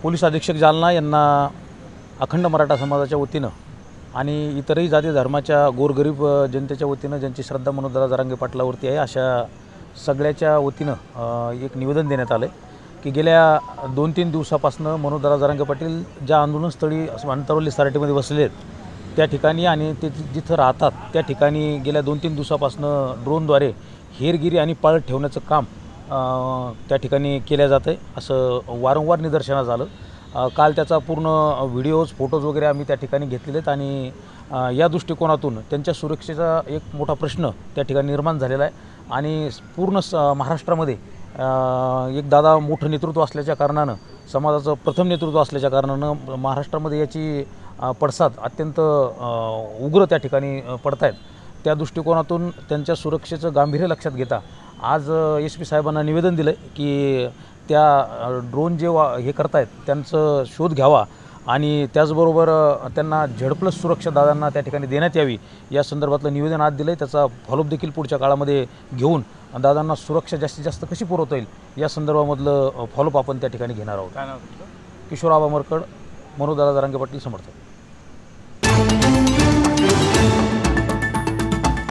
Police अधीक्षक जालना यांना अखंड मराठा समाजाच्या वतीनं आणि इतरही जाती धर्माच्या गोरगरीब जनतेच्या वतीनं ज्यांची श्रद्धा मनोज जरांगे पाटलावरती आहे अशा सगळ्याच्या वतीनं एक निवेदन देण्यात आलं की गेल्या 2-3 दिवसापासून मनोज जरांगे पाटील ज्या आंदोलनस्थळी अंतरवली सोसायटीमध्ये बसले आहेत त्या ठिकाणी आणि ते जिथं राहतात त्या ठिकाणी गेल्या 2-3 दिवसापासून ड्रोनद्वारे हेरगिरी आणि पाळत ठेवण्याचं काम त्या ठिकाणी केल्या जातं आहे असं वारंवार निदर्शनास आलं। काल त्याचा पूर्ण व्हिडिओज फोटोज वगैरे आम्ही त्या ठिकाणी घेतलेले आहेत आणि या दृष्टिकोनातून त्यांच्या सुरक्षेचा एक मोठा प्रश्न त्या ठिकाणी निर्माण झालेला आहे आणि पूर्ण महाराष्ट्रामध्ये एक दादा मोठं नेतृत्व असल्याच्या कारणानं समाजाचं प्रथम नेतृत्व असल्याच्या कारणानं महाराष्ट्रामध्ये याची पडसाद अत्यंत उग्र त्या ठिकाणी पडत आहेत। त्या दृष्टिकोनातून त्यांच्या सुरक्षेचं गांभीर्य लक्षात घेता आज SP साहेबांना निवेदन दिलं की त्या ड्रोन जे हे करतायत त्यांचं शोध घ्यावा आणि त्याचबरोबर त्यांना Z+ सुरक्षा दादांना त्या ठिकाणी देण्यात यावी या संदर्भातलं निवेदन आज दिलं आहे। त्याचा फॉलोअप देखील पुढच्या काळामध्ये घेऊन दादांना सुरक्षा जास्तीत जास्त कशी पुरवता येईल या संदर्भामधलं फॉलोअप आपण त्या ठिकाणी घेणार आहोत। काय नाव? किशोर आबा मरकड, मनोज जरांगे पाटील समर्थक।